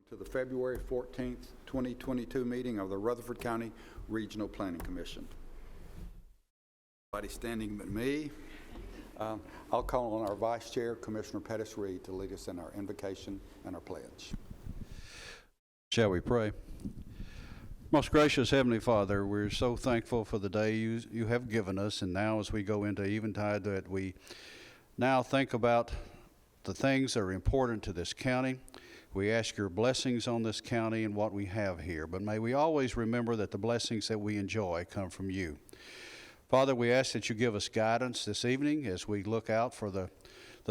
To the February 14th, 2022 meeting of the Rutherford County Regional Planning Commission. Nobody standing but me. I'll call on our Vice Chair, Commissioner Pettis-Reed, to lead us in our invocation and our pledge. Shall we pray? Most gracious Heavenly Father, we're so thankful for the day you have given us, and now as we go into Eventide, that we now think about the things that are important to this county. We ask your blessings on this county and what we have here, but may we always remember that the blessings that we enjoy come from you. Father, we ask that you give us guidance this evening as we look out for the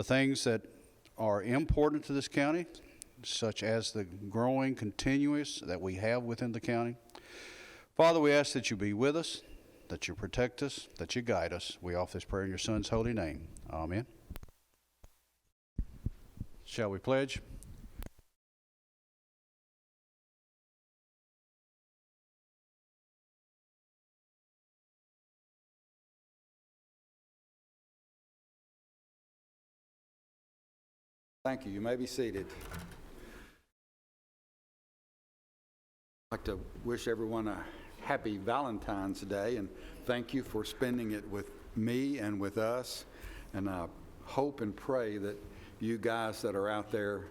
things that are important to this county, such as the growing continuous that we have within the county. Father, we ask that you be with us, that you protect us, that you guide us. We offer this prayer in your Son's holy name. Amen. Shall we pledge? Thank you. You may be seated. I'd like to wish everyone a happy Valentine's Day and thank you for spending it with me and with us. And I hope and pray that you guys that are out there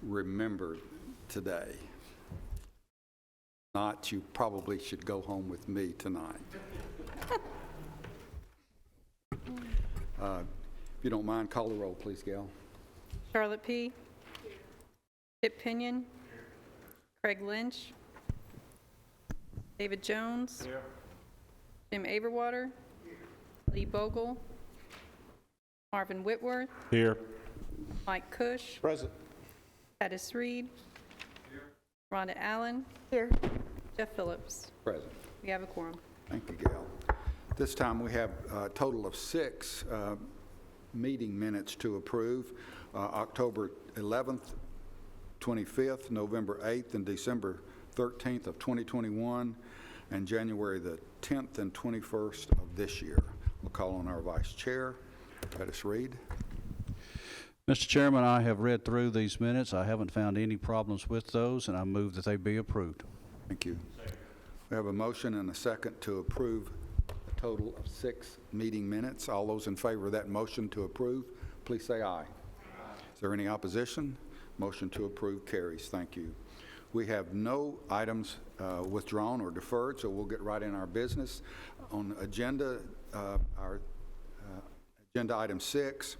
remember today. Not, you probably should go home with me tonight. If you don't mind, call the roll, please, Gail. Charlotte P. Kip Pinion. Craig Lynch. David Jones. Here. Jim Averwater. Lee Bogle. Marvin Whitworth. Here. Mike Cush. Present. Pettis Reed. Here. Rhonda Allen. Here. Jeff Phillips. Present. We have a quorum. Thank you, Gail. This time we have a total of 6 meeting minutes to approve. October 11th, 25th, November 8th, and December 13th of 2021, and January the 10th and 21st of this year. We'll call on our Vice Chair, Pettis-Reed. Mr. Chairman, I have read through these minutes. I haven't found any problems with those, and I move that they be approved. Thank you. We have a motion and a second to approve a total of 6 meeting minutes. All those in favor of that motion to approve, please say aye. Is there any opposition? Motion to approve carries. Thank you. We have no items withdrawn or deferred, so we'll get right in our business. On agenda, our agenda item 6,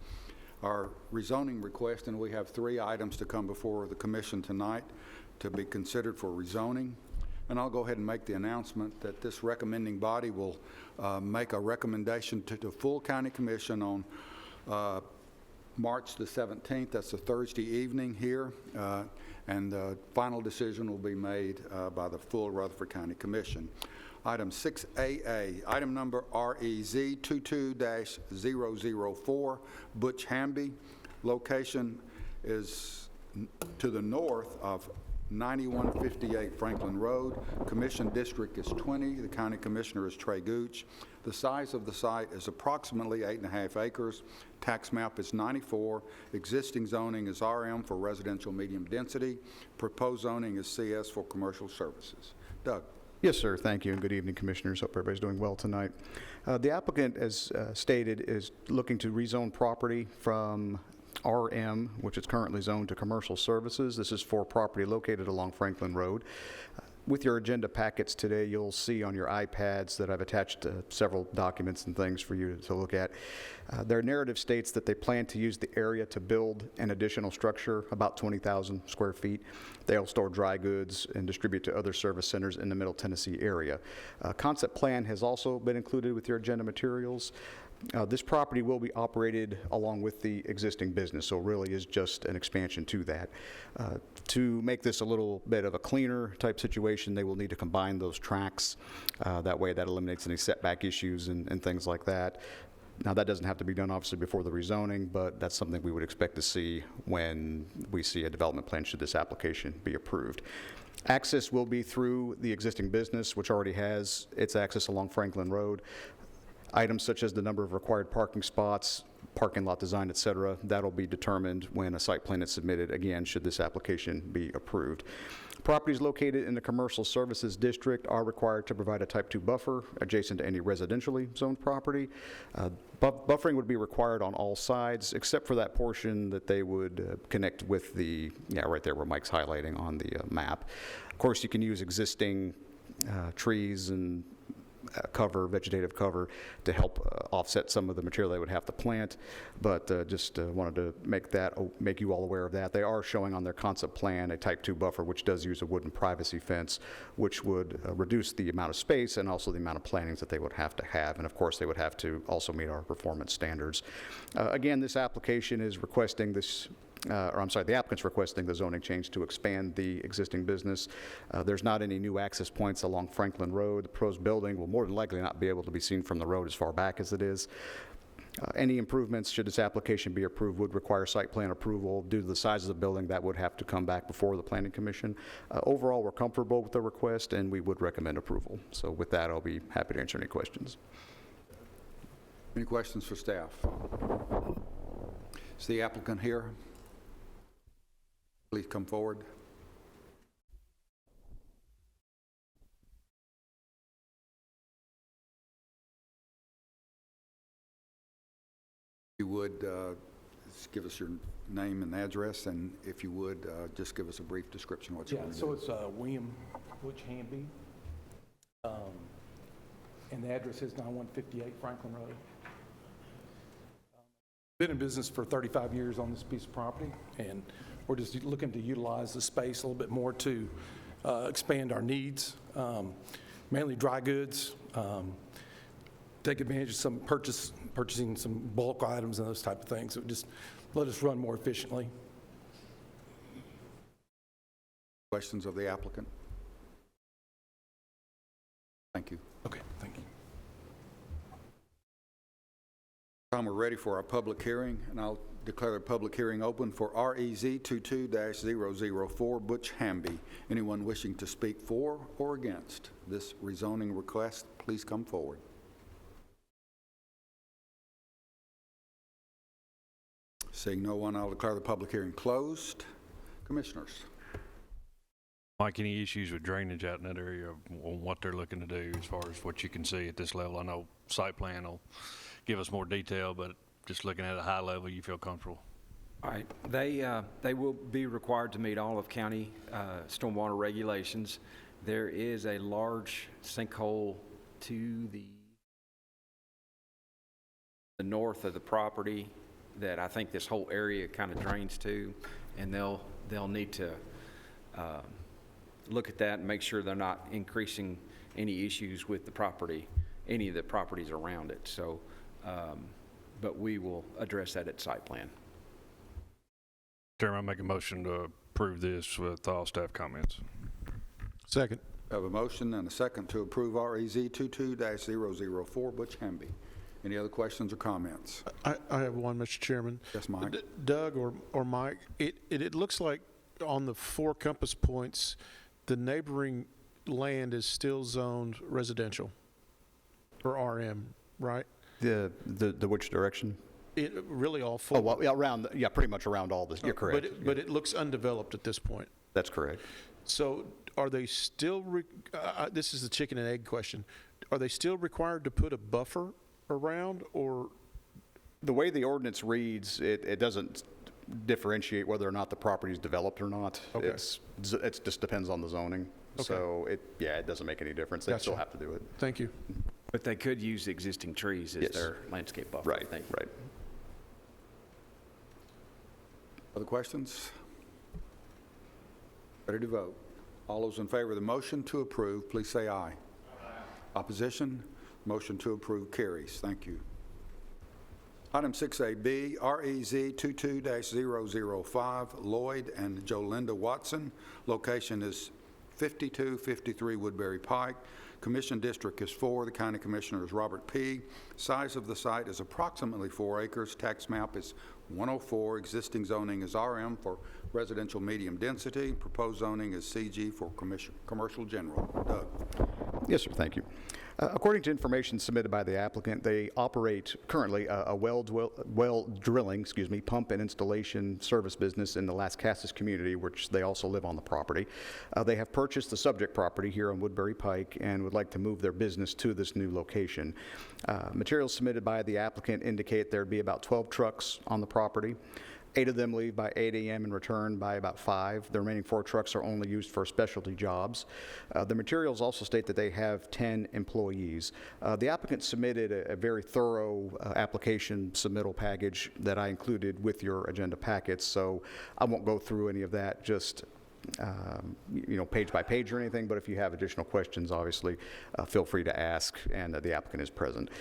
our rezoning request, and we have 3 items to come before the commission tonight to be considered for rezoning. And I'll go ahead and make the announcement that this recommending body will make a recommendation to the full county commission on March the 17th, that's a Thursday evening here, and the final decision will be made by the full Rutherford County Commission. Item 6AA, item number REZ 22-004, Butch Hamby. Location is to the north of 9158 Franklin Road. Commission district is 20. The county commissioner is Trey Gooch. The size of the site is approximately 8.5 acres. Tax map is 94. Existing zoning is RM for residential medium density. Proposed zoning is CS for commercial services. Doug. Yes, sir. Thank you, and good evening, commissioners. Hope everybody's doing well tonight. The applicant, as stated, is looking to rezone property from RM, which is currently zoned, to commercial services. This is for property located along Franklin Road. With your agenda packets today, you'll see on your iPads that I've attached several documents and things for you to look at. Their narrative states that they plan to use the area to build an additional structure, about 20,000 square feet. They'll store dry goods and distribute to other service centers in the Middle Tennessee area. Concept plan has also been included with your agenda materials. This property will be operated along with the existing business, so it really is just an expansion to that. To make this a little bit of a cleaner type situation, they will need to combine those tracks. That way that eliminates any setback issues and things like that. Now, that doesn't have to be done, obviously, before the rezoning, but that's something we would expect to see when we see a development plan should this application be approved. Access will be through the existing business, which already has its access along Franklin Road. Items such as the number of required parking spots parking lot design, et cetera. That'll be determined when a site plan is submitted, again, should this application be approved. Properties located in the commercial services district are required to provide a type 2 buffer adjacent to any residentially zoned property. Buffering would be required on all sides, except for that portion that they would connect with the, right there where Mike's highlighting on the map. Of course, you can use existing trees and vegetative cover to help offset some of the material they would have to plant, but just wanted to make you all aware of that. They are showing on their concept plan a type 2 buffer, which does use a wooden privacy fence, which would reduce the amount of space and also the amount of plantings that they would have to have, and of course they would have to also meet our performance standards. Again, this application is requesting this the applicant's requesting the zoning change to expand the existing business. There's not any new access points along Franklin Road. The proposed building will more than likely not be able to be seen from the road as far back as it is. Any improvements, should this application be approved, would require site plan approval. Due to the size of the building, that would have to come back before the Planning Commission. Overall, we're comfortable with the request, and we would recommend approval. So with that, I'll be happy to answer any questions. Any questions for staff? Is the applicant here? Please come forward. You would just give us your name and address, and if you would, just give us a brief description of what you want to do. So it's William Butch Hamby, and the address is 9158 Franklin Road. Been in business for 35 years on this piece of property, and we're just looking to utilize the space a little bit more to expand our needs, mainly dry goods, take advantage of some purchasing some bulk items and those type of things. It would just let us run more efficiently. Questions of the applicant? Thank you. Okay, thank you. Time we're ready for our public hearing, and I'll declare the public hearing open for REZ 22-004 Butch Hamby. Anyone wishing to speak for or against this rezoning request, please come forward. Seeing no one, I'll declare the public hearing closed. Commissioners. Mike, any issues with drainage out in that area on what they're looking to do as far as what you can see at this level? I know site plan will give us more detail, but just looking at a high level, you feel comfortable? All right. They will be required to meet all of county stormwater regulations. There is a large sinkhole to the north of the property that I think this whole area kind of drains to, and they'll need to look at that and make sure they're not increasing any issues with the property, any of the properties around it. So, but we will address that at site plan. Chairman, I make a motion to approve this with all staff comments. Second. I have a motion and a second to approve REZ 22-004 Butch Hamby. Any other questions or comments? I have one, Mr. Chairman. Yes, Mike. Doug or Mike, it looks like on the 4 compass points, the neighboring land is still zoned residential or RM, right? The which direction? It really all 4. Oh, well, yeah, pretty much around all this. You're correct. But it looks undeveloped at this point. That's correct. So are they still, this is the chicken and egg question, are they still required to put a buffer around, or? The way the ordinance reads, it doesn't differentiate whether or not the property is developed or not. Okay. It just depends on the zoning. Okay. So it doesn't make any difference. They still have to do it. Thank you. But they could use existing trees as their landscape buffer. Right, right. Other questions? Ready to vote. All those in favor of the motion to approve, please say aye. Aye. Opposition? Motion to approve carries. Thank you. Item 6AB, REZ 22-005, Loyd and JoLinda Watson. Location is 5253 Woodbury Pike. Commission district is 4. The county commissioner is Robert P. Size of the site is approximately 4 acres. Tax map is 104. Existing zoning is RM for residential medium density. Proposed zoning is CG for commercial general. Doug. Yes, sir. Thank you. According to information submitted by the applicant, they operate currently a well drilling, pump and installation service business in the Las Casas community, which they also live on the property. They have purchased the subject property here on Woodbury Pike and would like to move their business to this new location. Materials submitted by the applicant indicate there'd be about 12 trucks on the property. 8 of them leave by 8 a.m. and return by about 5. The remaining 4 trucks are only used for specialty jobs. The materials also state that they have 10 employees. The applicant submitted a very thorough application submittal package that I included with your agenda packets, so I won't go through any of that, just page by page or anything, but if you have additional questions, obviously, feel free to ask, and the applicant is present.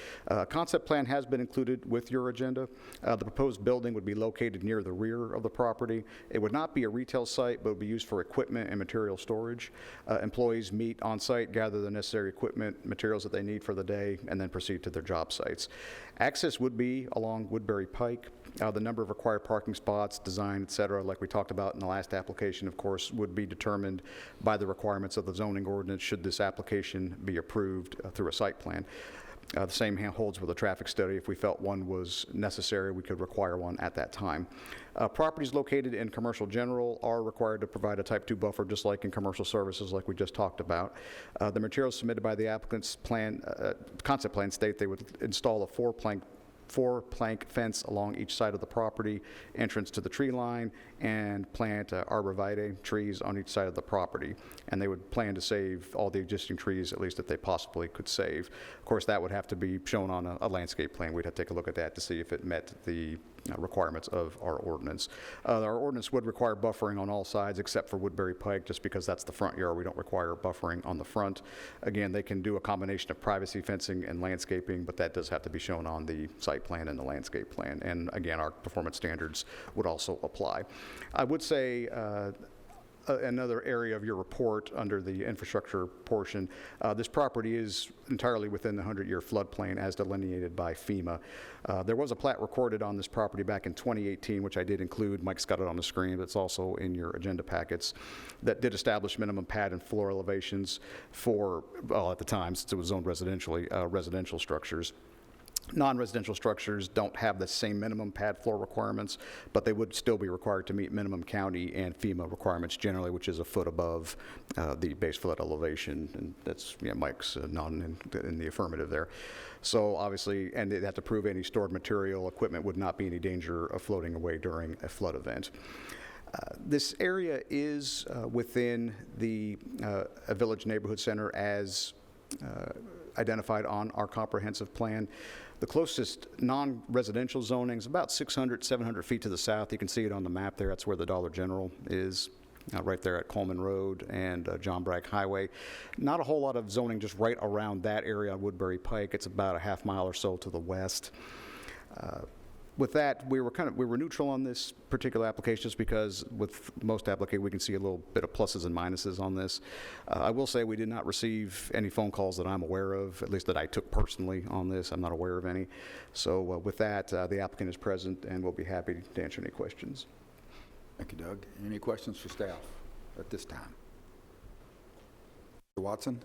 Concept plan has been included with your agenda. The proposed building would be located near the rear of the property. It would not be a retail site, but would be used for equipment and material storage. Employees meet on site, gather the necessary equipment, materials that they need for the day, and then proceed to their job sites. Access would be along Woodbury Pike. The number of required parking spots, design, et cetera, like we talked about in the last application, of course, would be determined by the requirements of the zoning ordinance should this application be approved through a site plan. The same holds with a traffic study. If we felt one was necessary, we could require one at that time. Properties located in commercial general are required to provide a type 2 buffer, just like in commercial services like we just talked about. The materials submitted by the applicant's concept plan state they would install a four-plank fence along each side of the property, entrance to the tree line, and plant arborvitae trees on each side of the property. And they would plan to save all the existing trees, at least that they possibly could save. Of course, that would have to be shown on a landscape plan. We'd have to take a look at that to see if it met the requirements of our ordinance. Our ordinance would require buffering on all sides except for Woodbury Pike, just because that's the front yard. We don't require buffering on the front. Again, they can do a combination of privacy fencing and landscaping, but that does have to be shown on the site plan and the landscape plan. And again, our performance standards would also apply. I would say another area of your report under the infrastructure portion, this property is entirely within the 100-year floodplain as delineated by FEMA. There was a plat recorded on this property back in 2018, which I did include. Mike's got it on the screen, but it's also in your agenda packets, that did establish minimum pad and floor elevations for, well, at the time, since it was zoned residentially, residential structures. Non-residential structures don't have the same minimum pad floor requirements, but they would still be required to meet minimum county and FEMA requirements generally, which is a foot above the base flood elevation. And that's, Mike's nodding in the affirmative there. So obviously, and they'd have to prove any stored material, equipment would not be any danger of floating away during a flood event. This area is within the a village neighborhood center as identified on our comprehensive plan. The closest non-residential zoning is about 600, 700 feet to the south. You can see it on the map there. That's where the Dollar General is, right there at Coleman Road and John Bragg Highway. Not a whole lot of zoning just right around that area on Woodbury Pike. It's about a half mile or so to the west. With that, we were neutral on this particular application just because with most applications we can see a little bit of pluses and minuses on this. I will say we did not receive any phone calls that I'm aware of, at least that I took personally on this. I'm not aware of any. So with that, the applicant is present and we'll be happy to answer any questions. Thank you, Doug. Any questions for staff at this time? Mr. Watson?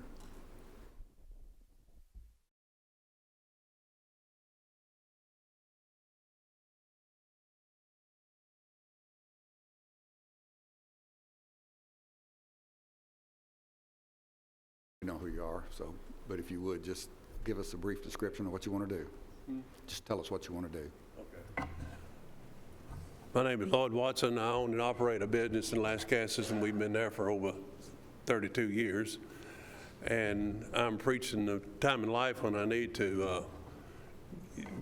You know who you are, so, but if you would, just give us a brief description of what you want to do. Just tell us what you want to do. Okay. My name is Loyd Watson. I own and operate a business in Las Casas, and we've been there for over 32 years. And I'm preaching the time in life when I need to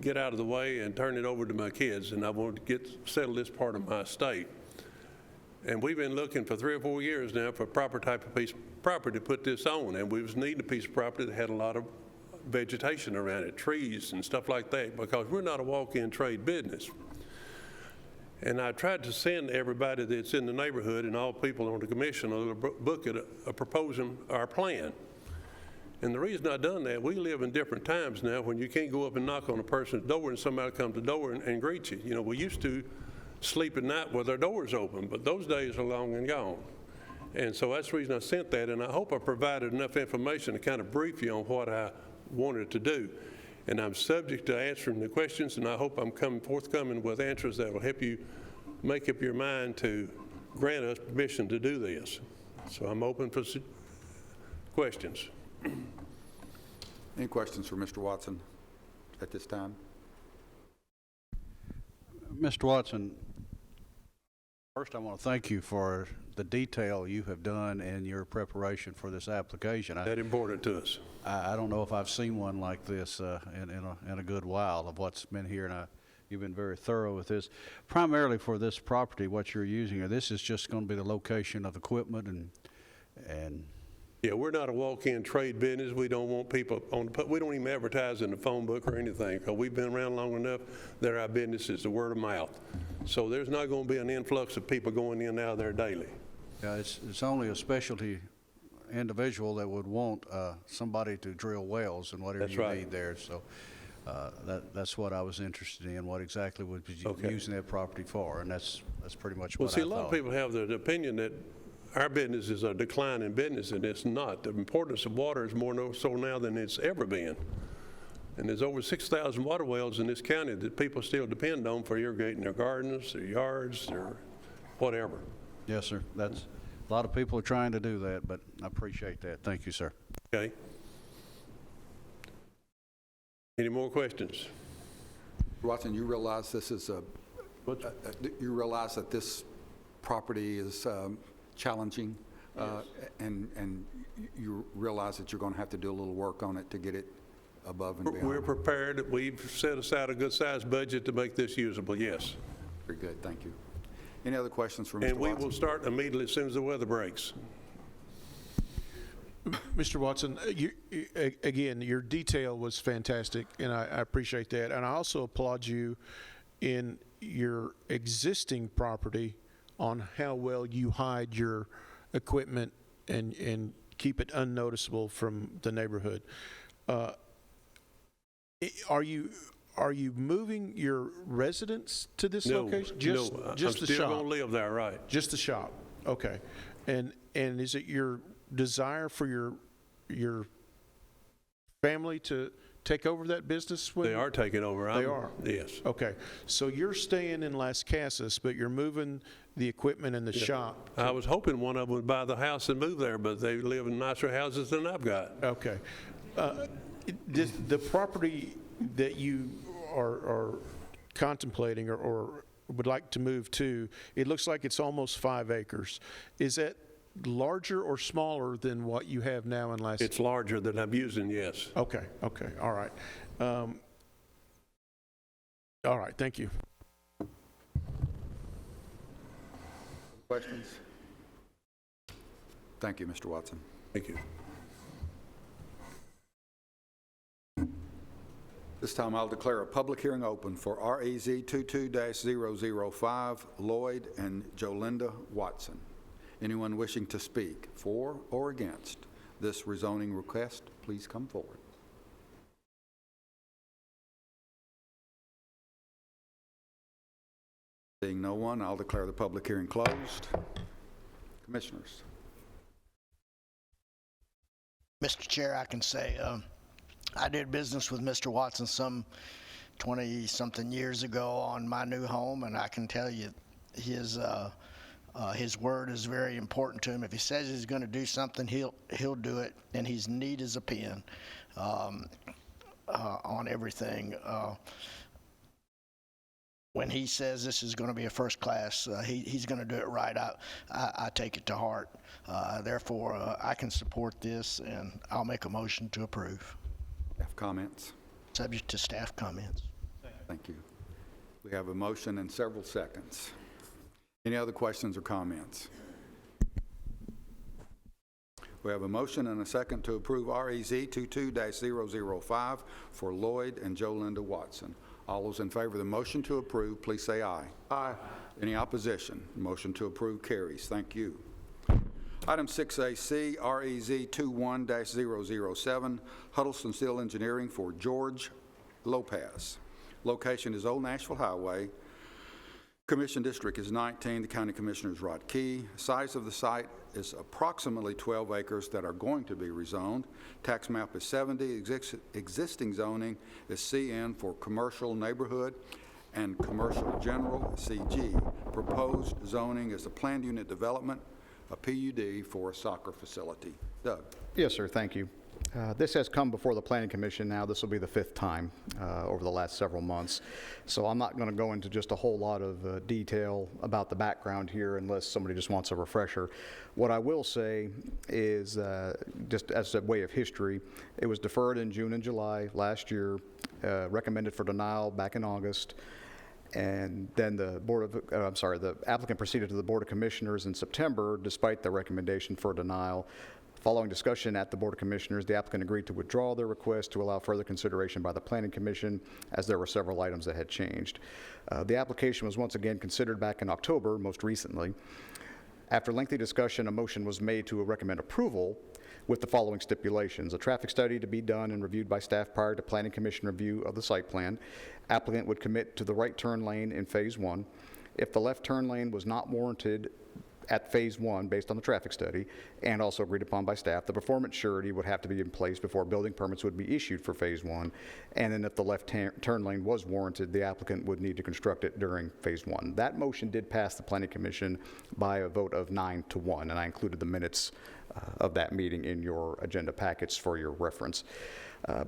get out of the way and turn it over to my kids, and I want to settle this part of my estate. And we've been looking for 3 or 4 years now for a proper type of piece of property to put this on, and we was needing a piece of property that had a lot of vegetation around it, trees and stuff like that, because we're not a walk-in trade business. And I tried to send everybody that's in the neighborhood and all people on the commission a little booklet proposing our plan. And the reason I done that, we live in different times now when you can't go up and knock on a person's door and somebody come to the door and greet you. You know, we used to sleep at night with our doors open, but those days are long and gone. And so that's the reason I sent that, and I hope I provided enough information to kind of brief you on what I wanted to do. And I'm subject to answering the questions, and I hope I'm forthcoming with answers that will help you make up your mind to grant us permission to do this. So I'm open for questions. Any questions for Mr. Watson at this time? Mr. Watson, first I want to thank you for the detail you have done in your preparation for this application. That important to us. I don't know if I've seen one like this in a good while of what's been here, and you've been very thorough with this. Primarily for this property, what you're using, or this is just going to be the location of equipment and Yeah, we're not a walk-in trade business. We don't want people we don't even advertise in the phone book or anything, because we've been around long enough that our business is the word of mouth. So there's not going to be an influx of people going in and out of there daily. yeah, it's only a specialty individual that would want somebody to drill wells and whatever That's you right. need there. So that's what I was interested in. What exactly was you Okay. using that property for? And that's pretty much Well, what see, I a lot of thought. people have the opinion that our business is a declining business, and it's not. The importance of water is more so now than it's ever been. And there's over 6,000 water wells in this county that people still depend on for irrigating their gardens, their yards, their whatever. Yes, sir. That's a lot of people are trying to do that, but I appreciate that. Thank you, sir. Okay? Any more questions? Watson, you realize this is you realize that this property is challenging, and you realize that you're going to have to do a little work on it to get it above and beyond. We're prepared. We've set aside a good-sized budget to make this usable, yes. Very good, thank you. Any other questions for Mr. And we Watson? will start immediately as soon as the weather breaks. Mr. Watson, again, your detail was fantastic, and I appreciate that. And I also applaud you in your existing property on how well you hide your equipment and keep it unnoticeable from the neighborhood. Are you moving your residence to this location? No, I'm Just the still shop? going to live there, right. Just the shop, okay. And is it your desire for your family to take over that business? They are taking over. They are? Yes. Okay, so you're staying in Las Casas, but you're moving the equipment in the shop? I was hoping one of them would buy the house and move there, but they live in nicer houses than I've got. Okay. The property that you are contemplating or would like to move to, it looks like it's almost 5 acres. Is that larger or smaller than what you have now in Las? It's larger than I'm using, yes. Okay, all right. All right, thank you. Questions? Thank you, Mr. Watson. Thank you. This time I'll declare a public hearing open for REZ 22-005, Loyd and JoLinda Watson. Anyone wishing to speak for or against this rezoning request, please come forward. Seeing no one, I'll declare the public hearing closed. Commissioners. Mr. Chair, I can say I did business with Mr. Watson some 20-something years ago on my new home, and I can tell you his word is very important to him. If he says he's going to do something, he'll do it, and he's neat as a pin on everything. When he says this is going to be a first class, he's going to do it right. I take it to heart. Therefore, I can support this, and I'll make a motion to approve. Staff comments? Subject to staff comments. Thank you. We have a motion in several seconds. Any other questions or comments? We have a motion and a second to approve REZ 22-005 for Loyd and JoLinda Watson. All those in favor of the motion to approve, please say aye. Aye. Any opposition? Motion to approve carries. Thank you. Item 6AC, REZ 21-007, Huddleston-Steele Engineering for George Lopez. Location is Old Nashville Highway, Commission District is 19. The County Commissioner is Rod Key. Size of the site is approximately 12 acres that are going to be rezoned. Tax map is 70. Existing zoning is CN for commercial neighborhood and commercial general, CG. Proposed zoning is a planned unit development, a PUD for a soccer facility. Doug. Yes, sir, thank you. This has come before the Planning Commission now. This will be the 5th time over the last several months. So I'm not going to go into just a whole lot of detail about the background here unless somebody just wants a refresher. What I will say is, just as a way of history, it was deferred in June and July last year, recommended for denial back in August, and then the the applicant proceeded to the Board of Commissioners in September despite the recommendation for denial. Following discussion at the Board of Commissioners, the applicant agreed to withdraw their request to allow further consideration by the Planning Commission, as there were several items that had changed. The application was once again considered back in October, most recently. After lengthy discussion, a motion was made to recommend approval with the following stipulations: a traffic study to be done and reviewed by staff prior to Planning Commission review of the site plan. Applicant would commit to the right turn lane in Phase 1. If the left turn lane was not warranted at Phase 1 based on the traffic study and also agreed upon by staff, the performance surety would have to be in place before building permits would be issued for Phase 1. And then if the left turn lane was warranted, the applicant would need to construct it during Phase 1. That motion did pass the Planning Commission by a vote of 9-1, and I included the minutes of that meeting in your agenda packets for your reference.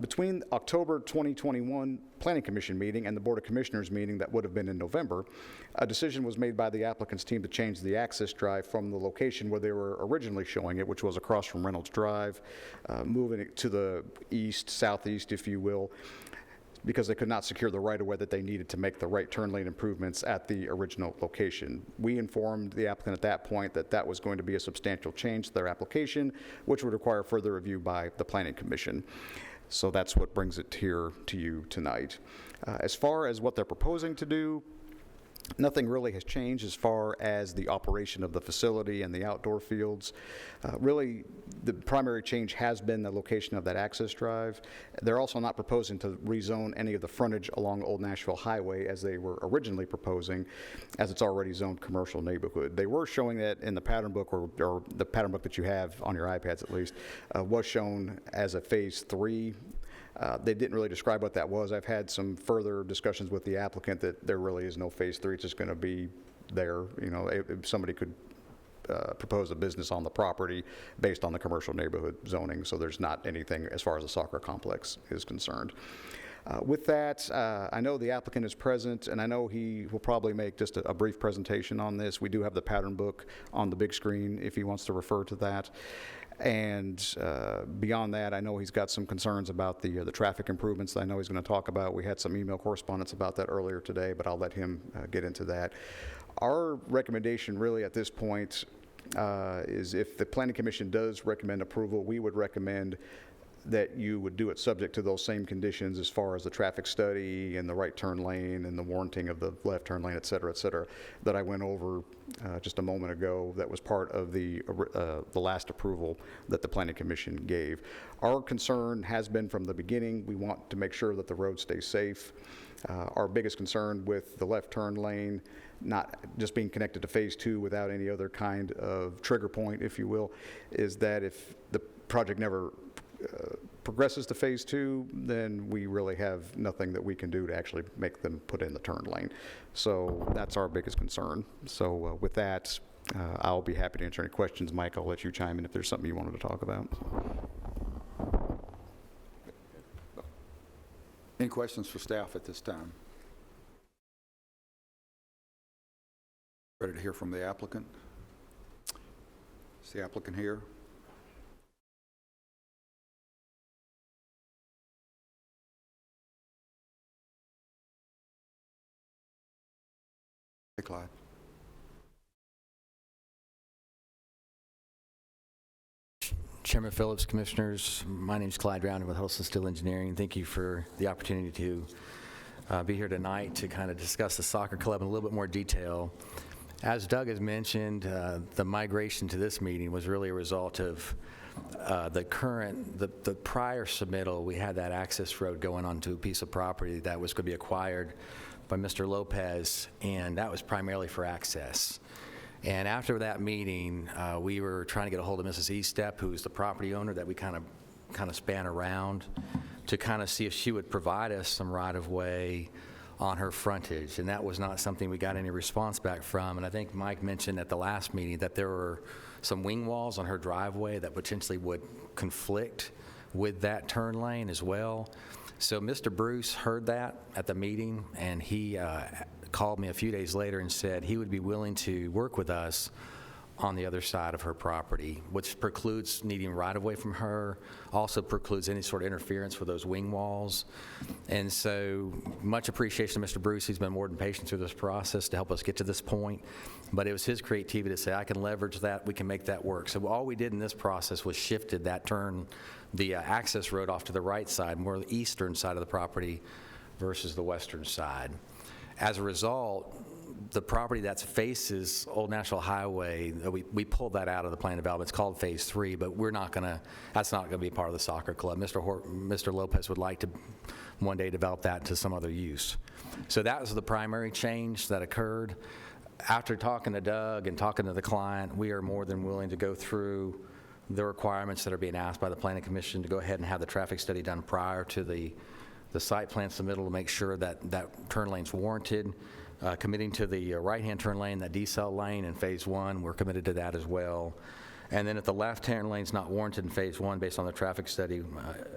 Between October 2021 Planning Commission meeting and the Board of Commissioners meeting that would have been in November, a decision was made by the applicant's team to change the access drive from the location where they were originally showing it, which was across from Reynolds Drive, moving it to the east, southeast, if you will, because they could not secure the right-of-way that they needed to make the right turn lane improvements at the original location. We informed the applicant at that point that that was going to be a substantial change to their application, which would require further review by the Planning Commission. So that's what brings it here to you tonight. As far as what they're proposing to do, nothing really has changed as far as the operation of the facility and the outdoor fields. Really, the primary change has been the location of that access drive. They're also not proposing to rezone any of the frontage along Old Nashville Highway as they were originally proposing, as it's already zoned commercial neighborhood. They were showing that in the pattern book, or the pattern book that you have on your iPads at least, was shown as a Phase 3. They didn't really describe what that was. I've had some further discussions with the applicant that there really is no Phase 3. It's just going to be there. You know, if somebody could propose a business on the property based on the commercial neighborhood zoning, so there's not anything as far as the soccer complex is concerned. With that, I know the applicant is present, and I know he will probably make just a brief presentation on this. We do have the pattern book on the big screen if he wants to refer to that. And beyond that, I know he's got some concerns about the traffic improvements that I know he's going to talk about. We had some email correspondence about that earlier today, but I'll let him get into that. Our recommendation really at this point is, if the Planning Commission does recommend approval, we would recommend that you would do it subject to those same conditions as far as the traffic study and the right turn lane and the warranting of the left turn lane, et cetera, that I went over just a moment ago. That was part of the last approval that the Planning Commission gave. Our concern has been from the beginning, we want to make sure that the road stays safe. Our biggest concern with the left turn lane not just being connected to Phase 2 without any other kind of trigger point, if you will, is that if the project never progresses to Phase 2, then we really have nothing that we can do to actually make them put in the turn lane. So that's our biggest concern. So with that, I'll be happy to answer any questions. Mike, I'll let you chime in if there's something you wanted to talk about. Any questions for staff at this time? Ready to hear from the applicant? Is the applicant here? Hey, Clyde. Chairman Phillips, Commissioners, my name is Clyde Round with Huddleston-Steele Engineering. Thank you for the opportunity to be here tonight to kind of discuss the soccer club in a little bit more detail. As Doug has mentioned, the migration to this meeting was really a result of the prior submittal. We had that access road going onto a piece of property that was going to be acquired by Mr. Lopez, and that was primarily for access. And after that meeting, we were trying to get a hold of Mrs. Eastep, who's the property owner that we kind of span around, to kind of see if she would provide us some right-of-way on her frontage. And that was not something we got any response back from. And I think Mike mentioned at the last meeting that there were some wing walls on her driveway that potentially would conflict with that turn lane as well. So Mr. Bruce heard that at the meeting, and he called me a few days later and said he would be willing to work with us on the other side of her property, which precludes needing right-of-way from her, also precludes any sort of interference with those wing walls. And so much appreciation to Mr. Bruce. He's been more than patient through this process to help us get to this point. But it was his creativity to say, I can leverage that, we can make that work. So all we did in this process was shifted that turn, the access road off to the right side, more the eastern side of the property versus the western side. As a result, the property that faces Old National Highway, we pulled that out of the plan development. It's called Phase 3, but that's not gonna be part of the soccer club. Mr. Lopez would like to one day develop that to some other use. So that was the primary change that occurred. After talking to Doug and talking to the client, we are more than willing to go through the requirements that are being asked by the Planning Commission to go ahead and have the traffic study done prior to the site plan submittal to make sure that that turn lane's warranted. Committing to the right-hand turn lane, that decel lane in Phase 1, we're committed to that as well. And then if the left turn lane's not warranted in Phase 1 based on the traffic study,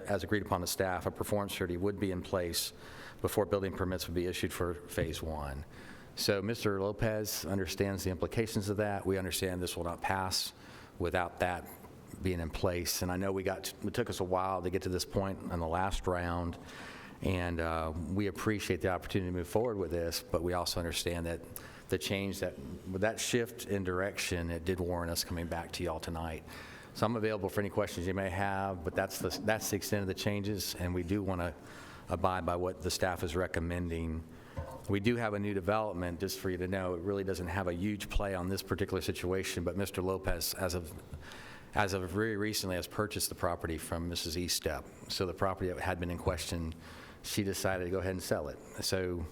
as agreed upon the staff, a performance surety would be in place before building permits would be issued for Phase 1. So Mr. Lopez understands the implications of that. We understand this will not pass without that being in place. And I know it took us a while to get to this point on the last round. And we appreciate the opportunity to move forward with this, but we also understand that the change, with that shift in direction, it did warrant us coming back to y'all tonight. So I'm available for any questions you may have, but that's the extent of the changes, and we do want to abide by what the staff is recommending. We do have a new development, just for you to know. It really doesn't have a huge play on this particular situation, but Mr. Lopez, as of very recently, has purchased the property from Mrs. Eastep. So the property that had been in question, she decided to go ahead and sell it. So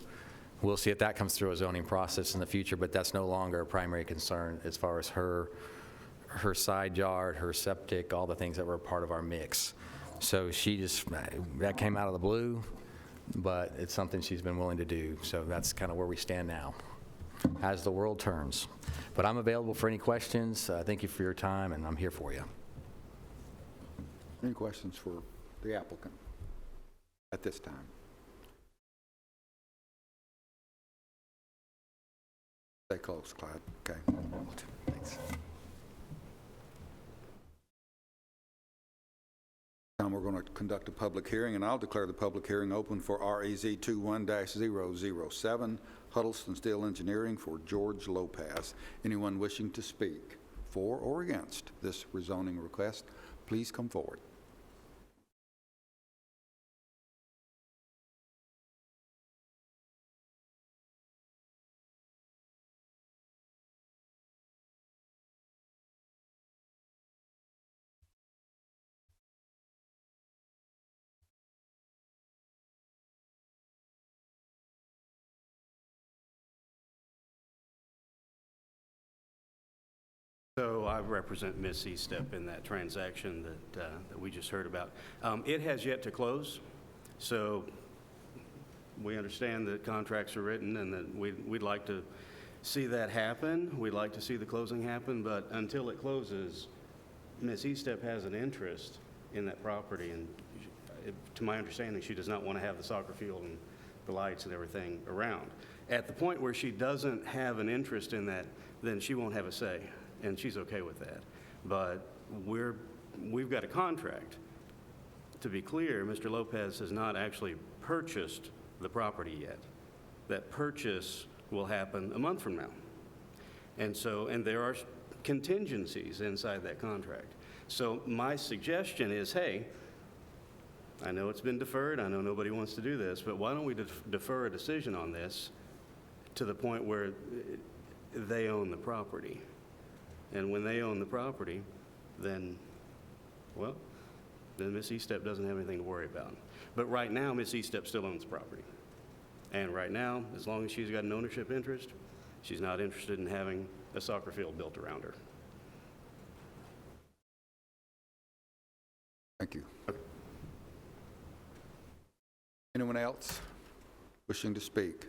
we'll see if that comes through a zoning process in the future, but that's no longer a primary concern as far as her side yard, her septic, all the things that were part of our mix. So that came out of the blue, but it's something she's been willing to do. So that's kind of where we stand now as the world turns. But I'm available for any questions. Thank you for your time, and I'm here for you. Any questions for the applicant at this time? Stay close, Clyde. Okay. Thanks. Now we're going to conduct a public hearing, and I'll declare the public hearing open for REZ 21-007, Huddleston-Steele Engineering for George Lopez. Anyone wishing to speak for or against this rezoning request, please come forward. So I represent Ms. Eastep in that transaction that we just heard about. It has yet to close, so we understand that contracts are written and that we'd like to see that happen. We'd like to see the closing happen, but until it closes, Ms. Eastep has an interest in that property, and to my understanding, she does not want to have the soccer field and the lights and everything around. At the point where she doesn't have an interest in that, then she won't have a say. And she's okay with that. But we've got a contract. To be clear, Mr. Lopez has not actually purchased the property yet. That purchase will happen a month from now. And there are contingencies inside that contract. So my suggestion is, hey, I know it's been deferred, I know nobody wants to do this, but why don't we defer a decision on this to the point where they own the property? And when they own the property, then Miss Eastep doesn't have anything to worry about. But right now, Miss Eastep still owns the property. And right now, as long as she's got an ownership interest, she's not interested in having a soccer field built around her. Thank you. Anyone else wishing to speak?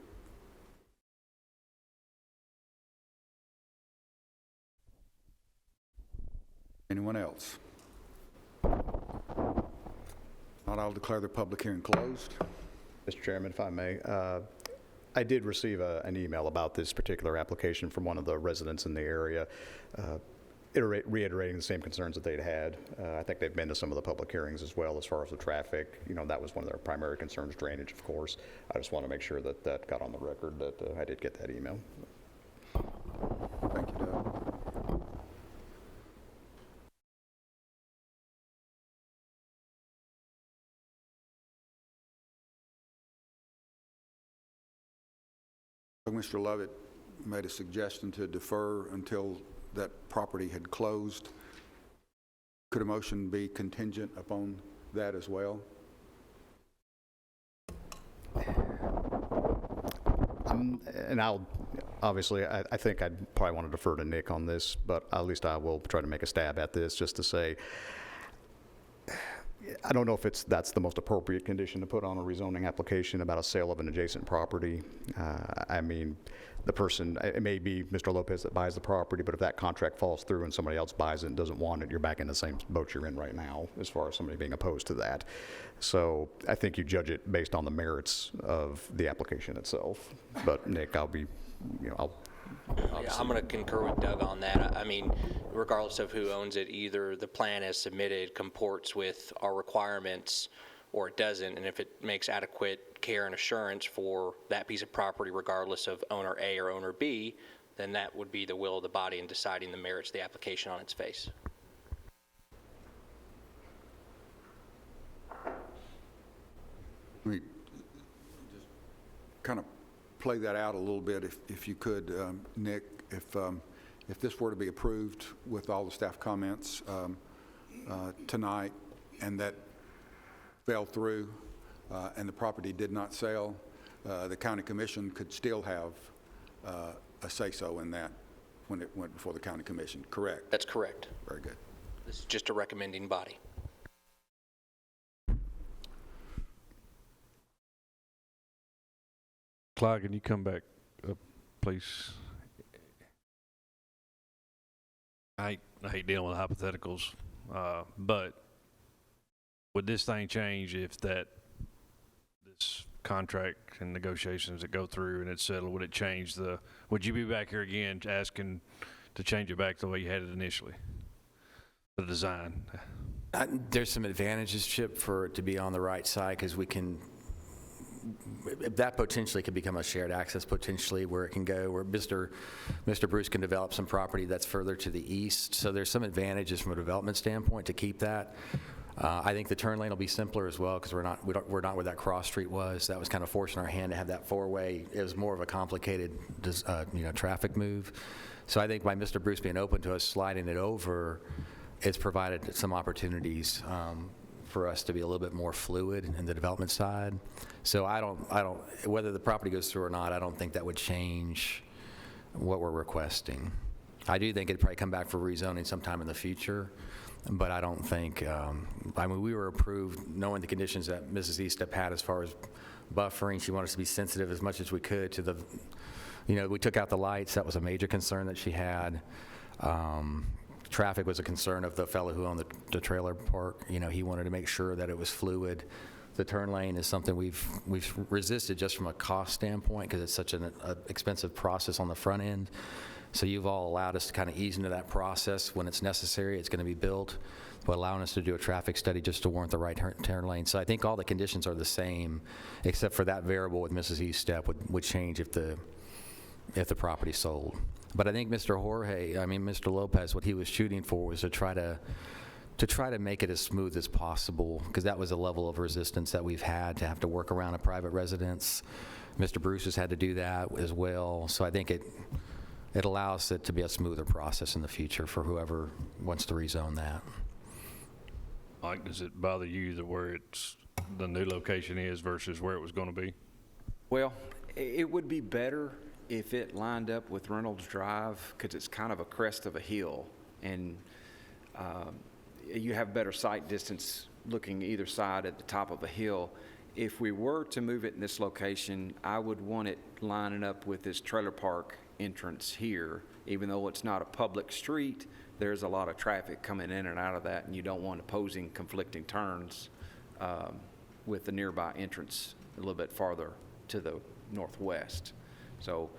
Anyone else? Not, I'll declare the public hearing closed. Mr. Chairman, if I may, I did receive an email about this particular application from one of the residents in the area, reiterating the same concerns that they'd had. I think they've been to some of the public hearings as well as far as the traffic. You know, that was one of their primary concerns, drainage, of course. I just want to make sure that that got on the record, that I did get that email. Thank you, Doug. Mr. Lovett made a suggestion to defer until that property had closed. Could a motion be contingent upon that as well? And I'll, obviously, I think I'd probably want to defer to Nick on this, but at least I will try to make a stab at this just to say, I don't know if that's the most appropriate condition to put on a rezoning application about a sale of an adjacent property. I mean, the person, it may be Mr. Lopez that buys the property, but if that contract falls through and somebody else buys it and doesn't want it, you're back in the same boat you're in right now as far as somebody being opposed to that. So I think you judge it based on the merits of the application itself. But Nick, I'll be, you know, Yeah, I'm going to concur with Doug on that. I mean, regardless of who owns it, either the plan as submitted comports with our requirements or it doesn't, and if it makes adequate care and assurance for that piece of property regardless of owner A or owner B, then that would be the will of the body in deciding the merits of the application on its face. Let me just kind of play that out a little bit, if you could, Nick. If this were to be approved with all the staff comments tonight, and that fell through, and the property did not sell, the county commission could still have a say-so in that when it went before the county commission, correct? That's correct. Very good. This is just a recommending body. Clyde, can you come back up, please? I hate dealing with hypotheticals, but would this thing change if this contract and negotiations that go through and it's settled, would it change would you be back here again asking to change it back the way you had it initially, the design? There's some advantages, Chip, for it to be on the right side, because we can, that potentially could become a shared access potentially where it can go, where Mr. Bruce can develop some property that's further to the east. So there's some advantages from a development standpoint to keep that. I think the turn lane will be simpler as well, because we're not where that cross street was. That was kind of forcing our hand to have that four-way. It was more of a complicated, traffic move. So I think by Mr. Bruce being open to us sliding it over, it's provided some opportunities for us to be a little bit more fluid in the development side. So I don't, whether the property goes through or not, I don't think that would change what we're requesting. I do think it'd probably come back for rezoning sometime in the future, but I don't think, I mean, we were approved knowing the conditions that Mrs. Eastep had as far as buffering. She wanted us to be sensitive as much as we could to the, we took out the lights. That was a major concern that she had. Traffic was a concern of the fellow who owned the trailer park. He wanted to make sure that it was fluid. The turn lane is something we've resisted just from a cost standpoint, because it's such an expensive process on the front end. So you've all allowed us to kind of ease into that process. When it's necessary, it's going to be built, but allowing us to do a traffic study just to warrant the right turn lane. So I think all the conditions are the same, except for that variable with Mrs. Eastep would change if the property sold. But I think Mr. Lopez, what he was shooting for was to try to make it as smooth as possible, because that was a level of resistance that we've had to have to work around a private residence. Mr. Bruce has had to do that as well. So I think it allows it to be a smoother process in the future for whoever wants to rezone that. Mike, does it bother you that where the new location is versus where it was going to be? Well, it would be better if it lined up with Reynolds Drive, because it's kind of a crest of a hill, and you have better sight distance looking either side at the top of a hill. If we were to move it in this location, I would want it lining up with this trailer park entrance here. Even though it's not a public street, there's a lot of traffic coming in and out of that, and you don't want opposing conflicting turns with the nearby entrance a little bit farther to the northwest. So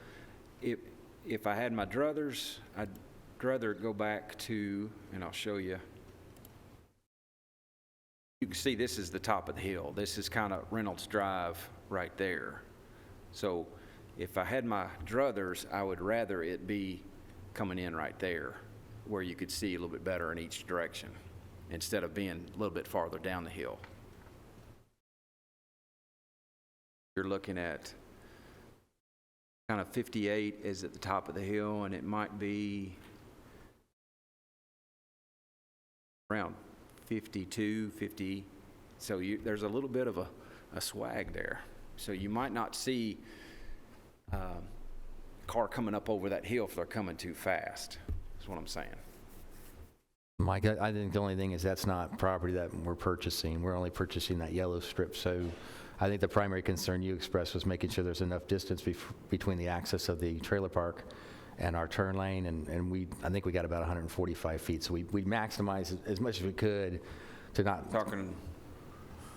if I had my druthers, I'd rather go back to, and I'll show you. You can see this is the top of the hill. This is kind of Reynolds Drive right there. So if I had my druthers, I would rather it be coming in right there where you could see a little bit better in each direction instead of being a little bit farther down the hill. You're looking at kind of 58 is at the top of the hill, and it might be around 52, 50. So there's a little bit of a swag there. So you might not see a car coming up over that hill if they're coming too fast, is what I'm saying. Mike, I think the only thing is that's not property that we're purchasing. We're only purchasing that yellow strip. So I think the primary concern you expressed was making sure there's enough distance between the access of the trailer park and our turn lane, and I think we got about 145 feet. So we maximized as much as we could to not... Talking,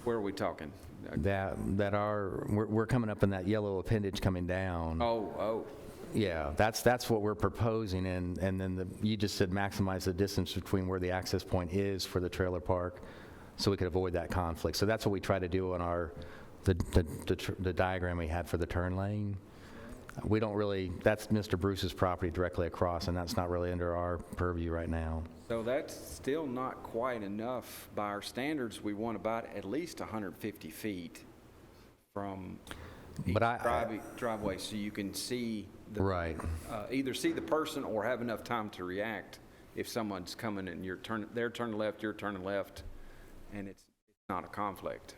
where are we talking? We're coming up in that yellow appendage coming down. Oh. Yeah, that's what we're proposing, and then you just said maximize the distance between where the access point is for the trailer park, so we could avoid that conflict. So that's what we try to do on the diagram we had for the turn lane. We don't really, that's Mr. Bruce's property directly across, and that's not really under our purview right now. So that's still not quite enough. By our standards, we want about at least 150 feet from each driveway, so you can see right. Either see the person or have enough time to react if someone's coming and they're turning left, you're turning left, and it's not a conflict.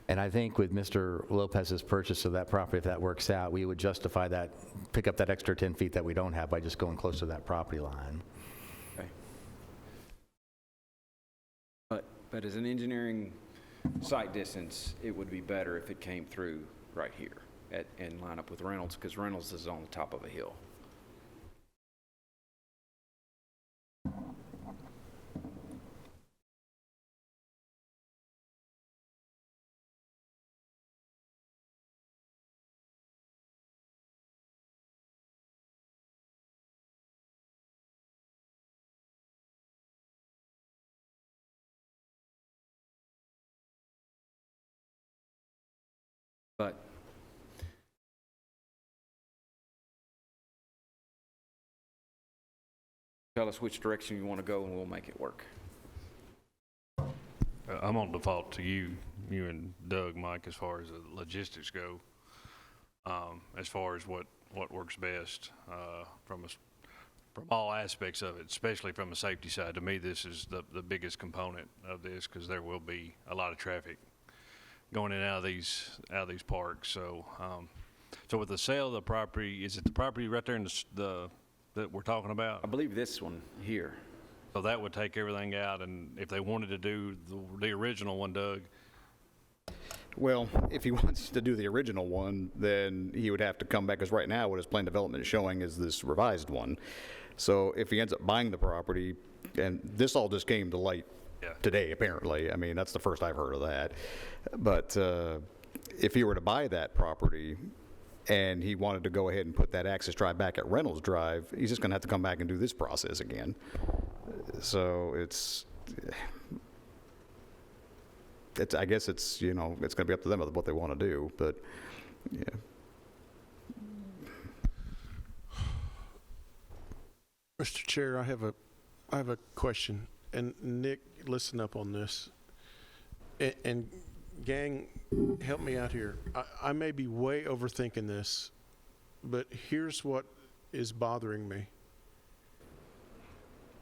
And I think with Mr. Lopez's purchase of that property, if that works out, we would justify that, pick up that extra 10 feet that we don't have by just going close to that property line. Okay. But as an engineering sight distance, it would be better if it came through right here and line up with Reynolds, because Reynolds is on the top of a hill. But tell us which direction you want to go and we'll make it work. I'm on default to you and Doug, Mike, as far as the logistics go, as far as what works best from all aspects of it, especially from a safety side. To me, this is the biggest component of this, because there will be a lot of traffic going in and out of these parks. So so with the sale of the property, is it the property right there in that we're talking about? I believe this one here. So that would take everything out, and if they wanted to do the original one, Doug? Well, if he wants to do the original one, then he would have to come back, because right now what his plan development is showing is this revised one. So if he ends up buying the property, and this all just came to light today, apparently. I mean, that's the first I've heard of that. But if he were to buy that property and he wanted to go ahead and put that access drive back at Reynolds Drive, he's just going to have to come back and do this process again. So I guess it's it's going to be up to them what they want to do, but yeah. Mr. Chair, I have a question, and Nick, listen up on this, and gang, help me out here. I may be way overthinking this, but here's what is bothering me.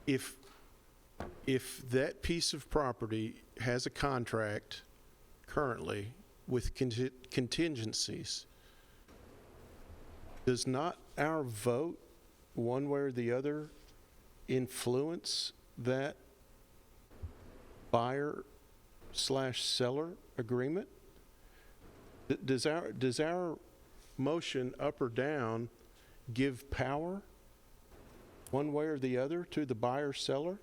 If that piece of property has a contract currently with contingencies, does not our vote, one way or the other, influence that buyer/seller agreement? Does our motion up or down give power one way or the other to the buyer/seller?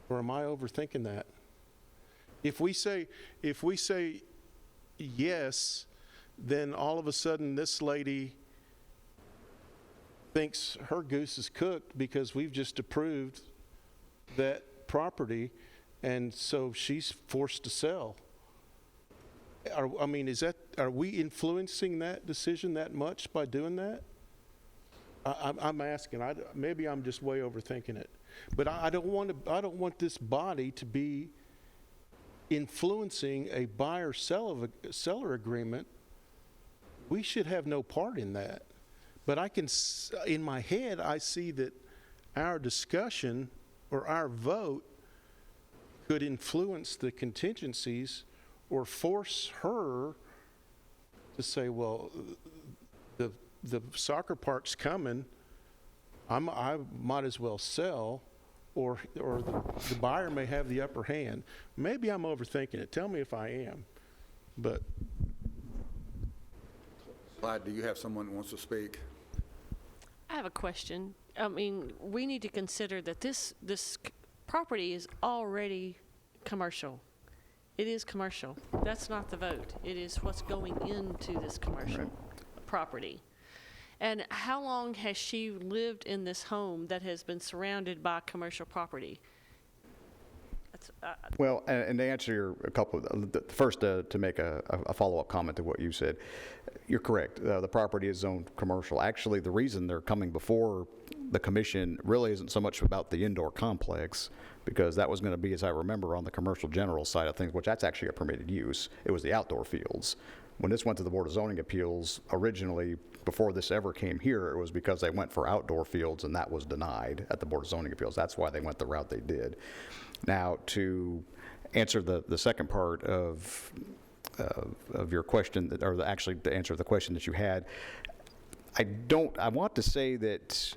Or am I overthinking that? If we say yes, then all of a sudden this lady thinks her goose is cooked because we've just approved that property, and so she's forced to sell. Are we influencing that decision that much by doing that? I'm asking. Maybe I'm just way overthinking it, but I don't want this body to be influencing a buyer-seller agreement. We should have no part in that. But in my head, I see that our discussion or our vote could influence the contingencies or force her to say, well, the soccer park's coming, I might as well sell, or the buyer may have the upper hand. Maybe I'm overthinking it. Tell me if I am. But Clyde, do you have someone who wants to speak? I have a question. I mean, we need to consider that this property is already commercial. It is commercial. That's not the vote. It is what's going into this commercial property. And how long has she lived in this home that has been surrounded by commercial property? That's, Well, and to answer a couple of, first to make a follow-up comment to what you said, you're correct. The property is zoned commercial. Actually, the reason they're coming before the commission really isn't so much about the indoor complex, because that was going to be, as I remember, on the commercial general side of things, which that's actually a permitted use. It was the outdoor fields. When this went to the Board of Zoning Appeals, originally, before this ever came here, it was because they went for outdoor fields, and that was denied at the Board of Zoning Appeals. That's why they went the route they did. Now, to answer the second part of your question, or actually to answer the question that you had, I want to say that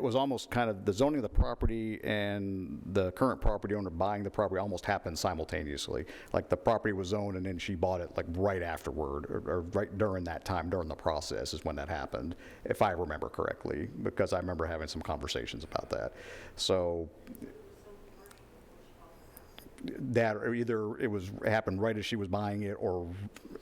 was almost kind of the zoning of the property and the current property owner buying the property almost happened simultaneously. Like the property was zoned and then she bought it like right afterward, or right during that time, during the process is when that happened, if I remember correctly, because I remember having some conversations about that. So that, or either it happened right as she was buying it, or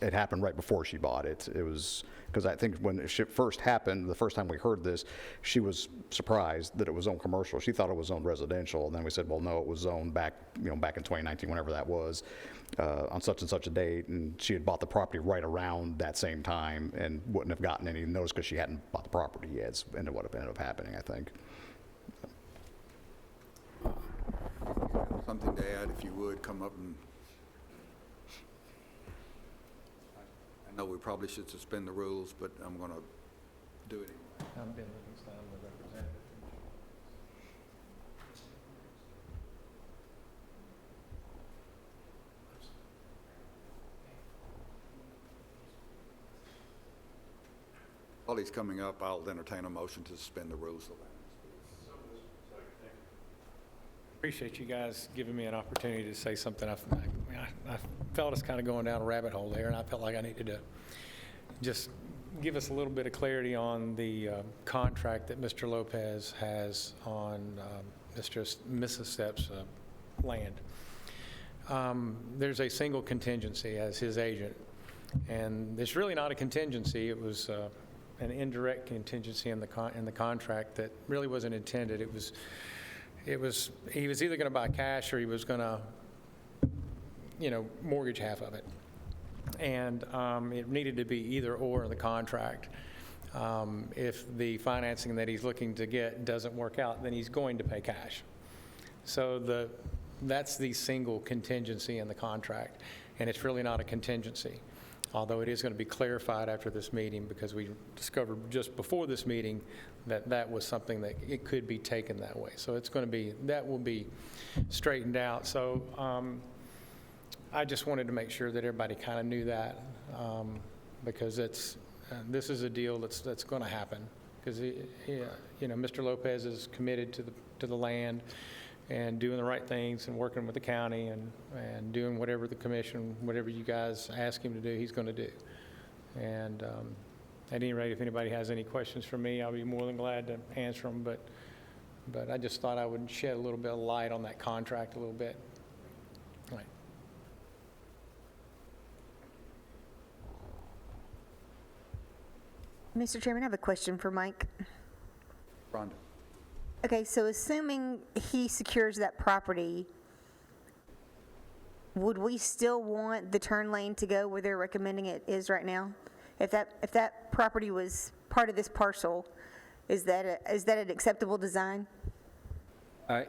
it happened right before she bought it. It was, because I think when it first happened, the first time we heard this, she was surprised that it was zoned commercial. She thought it was zoned residential, and then we said, well, no, it was zoned back in 2019, whenever that was, on such and such a date, and she had bought the property right around that same time and wouldn't have gotten any notice because she hadn't bought the property yet, and what ended up happening, I think. Something to add, if you would, come up and... I know we probably should suspend the rules, but I'm going to do it anyway. I'm Ben Livingston, the representative. While he's coming up, I'll entertain a motion to suspend the rules. Appreciate you guys giving me an opportunity to say something. I felt us kind of going down a rabbit hole there, and I felt like I needed to just give us a little bit of clarity on the contract that Mr. Lopez has on Mrs. Stepp's land. There's a single contingency as his agent, and it's really not a contingency. It was an indirect contingency in the contract that really wasn't intended. He was either going to buy cash or he was going to, mortgage half of it. And it needed to be either or in the contract. If the financing that he's looking to get doesn't work out, then he's going to pay cash. So that's the single contingency in the contract, and it's really not a contingency. Although it is going to be clarified after this meeting, because we discovered just before this meeting that was something that it could be taken that way. So that will be straightened out. So I just wanted to make sure that everybody kind of knew that, because this is a deal that's going to happen, because Mr. Lopez is committed to the land and doing the right things and working with the county and doing whatever the commission, whatever you guys ask him to do, he's going to do. And at any rate, if anybody has any questions for me, I'll be more than glad to answer them. But I just thought I would shed a little bit of light on that contract a little bit. All right. Mr. Chairman, I have a question for Mike. Rhonda. Okay, so assuming he secures that property, would we still want the turn lane to go where they're recommending it is right now? If that property was part of this parcel, is that an acceptable design?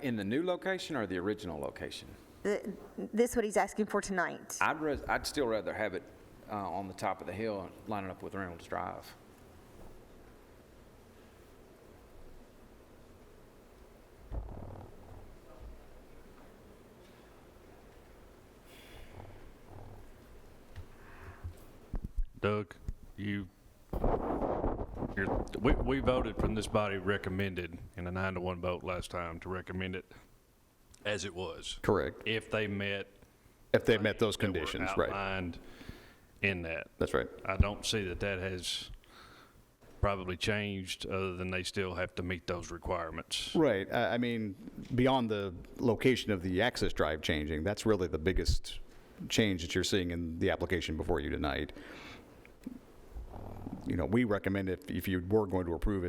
In the new location or the original location? This what he's asking for tonight. I'd still rather have it on the top of the hill, lining up with Reynolds Drive. Doug, we voted from this body, recommended in a 9-to-1 vote last time to recommend it as it was. Correct. If they met those conditions, right. Outlined in that. That's right. I don't see that has probably changed, other than they still have to meet those requirements. Right. I mean, beyond the location of the access drive changing, that's really the biggest change that you're seeing in the application before you tonight. We recommend if you were going to approve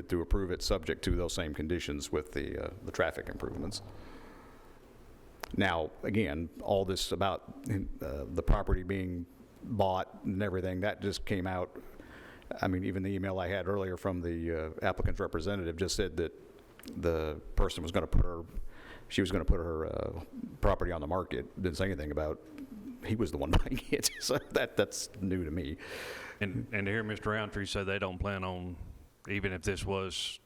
it subject to those same conditions with the traffic improvements. Now, again, all this about the property being bought and everything, that just came out. I mean, even the email I had earlier from the applicant's representative just said that the person was going to put her property on the market. Didn't say anything about he was the one buying it. So that's new to me. And to hear Mr. Roundtree say they don't plan on, even if this was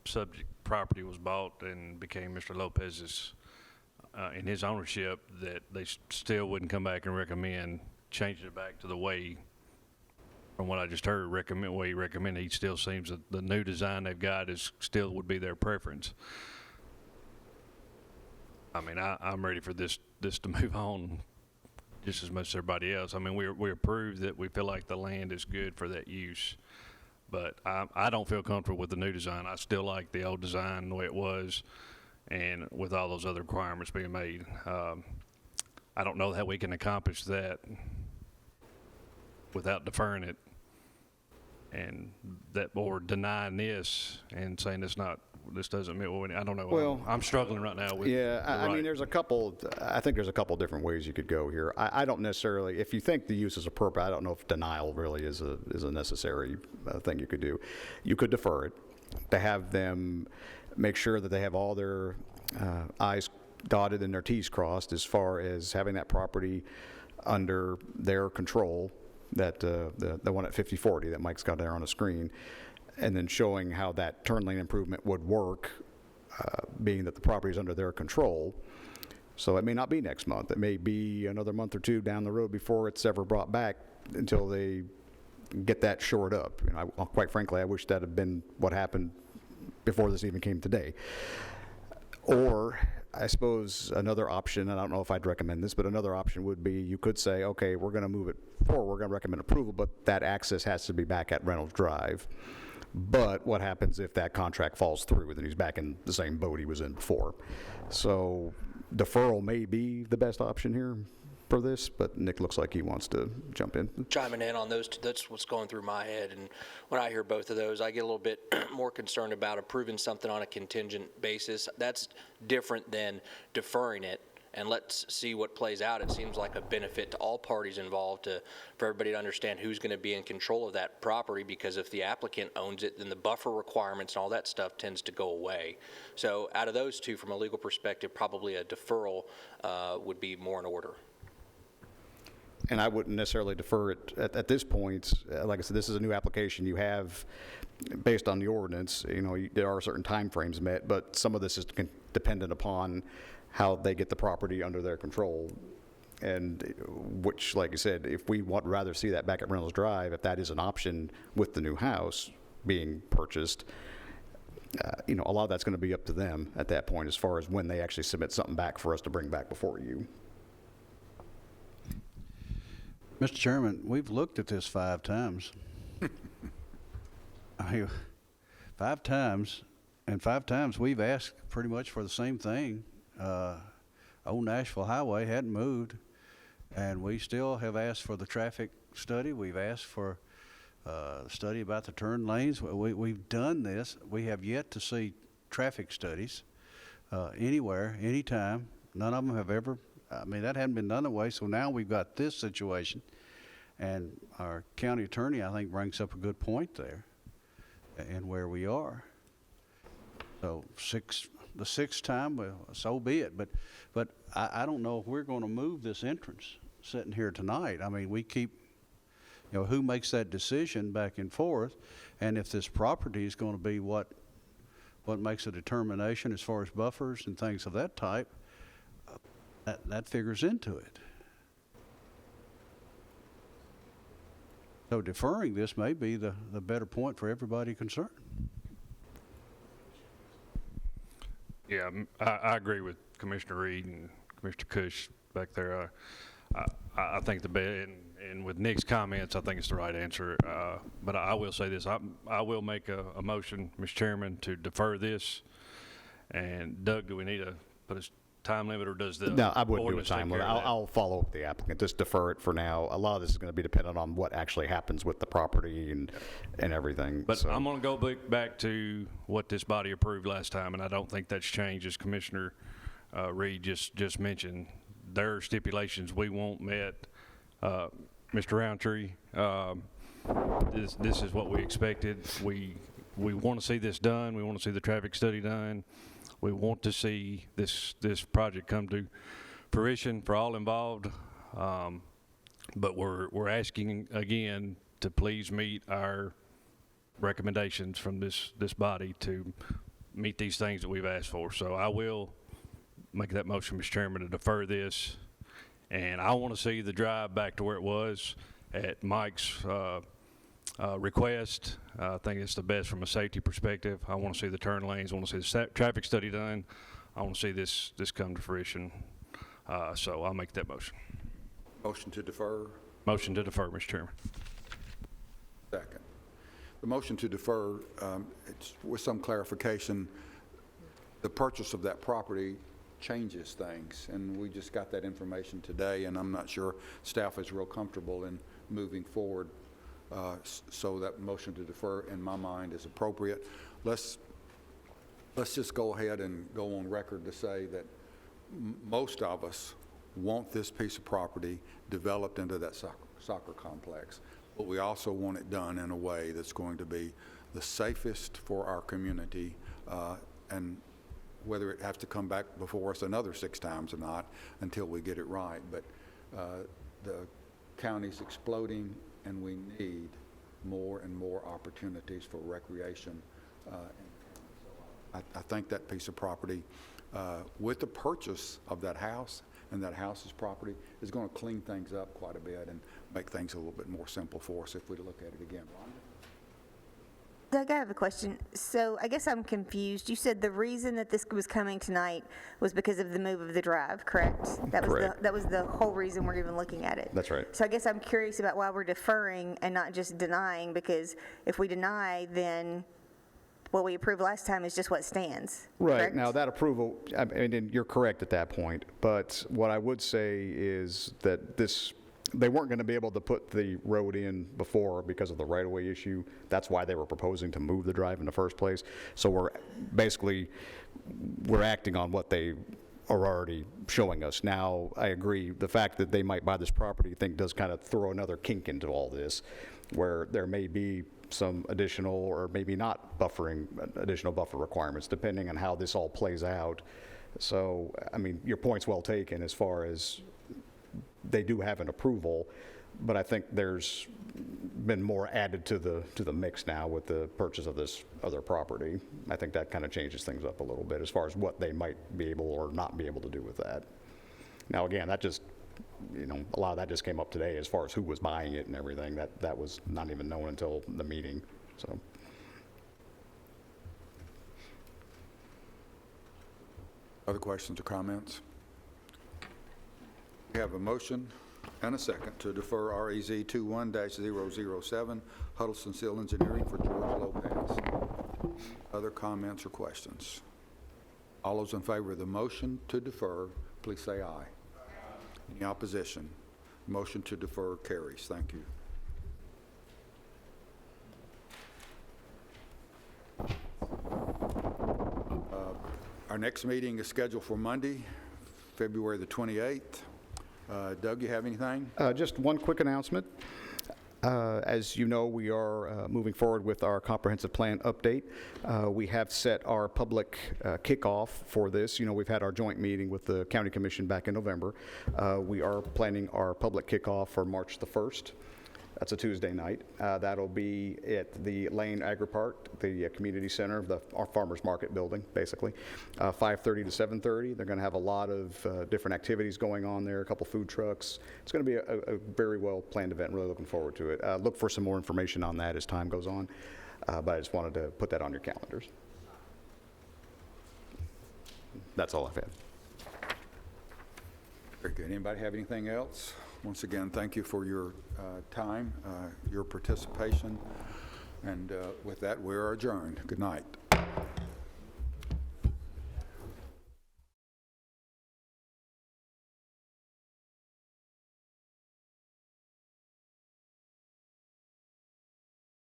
subject property was bought and became Mr. Lopez's in his ownership, that they still wouldn't come back and recommend changing it back to the way, from what I just heard, way he recommended. He still seems that the new design they've got still would be their preference. I mean, I'm ready for this to move on just as much as everybody else. I mean, we approved that we feel like the land is good for that use, but I don't feel comfortable with the new design. I still like the old design the way it was, and with all those other requirements being made. I don't know how we can accomplish that without deferring it, and that, or denying this and saying this doesn't meet what we need. I don't know. Well, I'm struggling right now with. Yeah, I mean, I think there's a couple different ways you could go here. I don't necessarily, if you think the use is appropriate, I don't know if denial really is a necessary thing you could do. You could defer it to have them make sure that they have all their I's dotted and their T's crossed as far as having that property under their control, that the one at 5040 that Mike's got there on the screen, and then showing how that turn lane improvement would work, being that the property is under their control. So it may not be next month. It may be another month or two down the road before it's ever brought back until they get that shored up. Quite frankly, I wish that had been what happened before this even came today. Or I suppose another option, and I don't know if I'd recommend this, but another option would be you could say, okay, we're going to move it forward. We're going to recommend approval, but that access has to be back at Reynolds Drive. But what happens if that contract falls through? Then he's back in the same boat he was in before. So deferral may be the best option here for this, but Nick looks like he wants to jump in. Chiming in on those two, that's what's going through my head. And when I hear both of those, I get a little bit more concerned about approving something on a contingent basis. That's different than deferring it. And let's see what plays out. It seems like a benefit to all parties involved for everybody to understand who's going to be in control of that property, because if the applicant owns it, then the buffer requirements and all that stuff tends to go away. So out of those two, from a legal perspective, probably a deferral would be more in order. And I wouldn't necessarily defer it at this point. Like I said, this is a new application. You have, based on the ordinance, there are certain time frames met, but some of this is dependent upon how they get the property under their control. and which, like I said, if we would rather see that back at Reynolds Drive, if that is an option with the new house being purchased, you know, a lot of that's going to be up to them at that point as far as when they actually submit something back for us to bring back before you. Mr. Chairman, we've looked at this 5 times. I mean, 5 times, and 5 times we've asked pretty much for the same thing. Old Nashville Highway hadn't moved, and we still have asked for the traffic study. We've asked for study about the turn lanes. We've done this. We have yet to see traffic studies anywhere, anytime. None of them have ever, I mean, that hadn't been done that way, so now we've got this situation. And our county attorney, I think, brings up a good point there and where we are. So the 6th time, well, so be it. But I don't know if we're going to move this entrance sitting here tonight. I mean, we keep, you know, who makes that decision back and forth, and if this property is going to be what makes a determination as far as buffers and things of that type, that figures into it. So deferring this may be the better point for everybody concerned. Yeah, I agree with Commissioner Reed and Commissioner Cush back there. I think and with Nick's comments, I think it's the right answer. But I will say this, I will make a motion, Mr. Chairman, to defer this. And Doug, do we need to put a time limit, or does the No, I wouldn't do a ordinance take time care limit. of that? I'll follow up with the applicant. Just defer it for now. A lot of this is going to be dependent on what actually happens with the property and everything. But so. I'm going to go back to what this body approved last time, and I don't think that's changed, as Commissioner Reed just mentioned. There are stipulations we won't met. Mr. Roundtree, this is what we expected. We want to see this done. We want to see the traffic study done. We want to see this project come to fruition for all involved. But we're asking again to please meet our recommendations from this body to meet these things that we've asked for. So I will make that motion, Mr. Chairman, to defer this. And I want to see the drive back to where it was at Mike's request. I think it's the best from a safety perspective. I want to see the turn lanes. I want to see the traffic study done. I want to see this come to fruition. So I'll make that motion. Motion to defer. Motion to defer, Mr. Chairman. Second. The motion to defer, it's with some clarification, the purchase of that property changes things, and we just got that information today, and I'm not sure staff is real comfortable in moving forward. So that motion to defer, in my mind, is appropriate. Let's just go ahead and go on record to say that most of us want this piece of property developed into that soccer complex, but we also want it done in a way that's going to be the safest for our community, and whether it has to come back before us another 6 times or not until we get it right. But the county's exploding, and we need more and more opportunities for recreation. I think that piece of property, with the purchase of that house and that house's property, is going to clean things up quite a bit and make things a little bit more simple for us if we look at it again. Doug, I have a question. So I guess I'm confused. You said the reason that this was coming tonight was because of the move of the drive, correct? Correct. That was the whole reason we're even looking at it. That's right. So I guess I'm curious about why we're deferring and not just denying, because if we deny, then what we approved last time is just what stands. Right. Correct? Now, that approval, I mean, and you're correct at that point, but what I would say is that they weren't going to be able to put the road in before because of the right-of-way issue. That's why they were proposing to move the drive in the first place. So we're acting on what they are already showing us. Now, I agree, the fact that they might buy this property, I think, does kind of throw another kink into all this, where there may be some additional or maybe not additional buffer requirements, depending on how this all plays out. So, I mean, your point's well taken as far as they do have an approval, but I think there's been more added to the mix now with the purchase of this other property. I think that kind of changes things up a little bit as far as what they might be able or not be able to do with that. Now, again, that just a lot of that just came up today as far as who was buying it and everything. That was not even known until the meeting, so. Other questions or comments? We have a motion and a second to defer REZ 21-007 Huddleston-Steele Engineering for George Lopez. Other comments or questions? All those in favor of the motion to defer, please say aye. Any opposition? Motion to defer carries. Thank you. Our next meeting is scheduled for Monday, February the 28th. Doug, you have anything? Just one quick announcement. As you know, we are moving forward with our comprehensive plan update. We have set our public kickoff for this. We've had our joint meeting with the County Commission back in November. We are planning our public kickoff for March the 1st. That's a Tuesday night. That'll be at the Lane Agri-Park, the community center, our farmers market building, basically, 5:30 to 7:30. They're going to have a lot of different activities going on there, a couple food trucks. It's going to be a very well-planned event. Really looking forward to it. Look for some more information on that as time goes on, but I just wanted to put that on your calendars. That's all I've had. Very good. Anybody have anything else? Once again, thank you for your time, your participation, and with that, we're adjourned. Good night.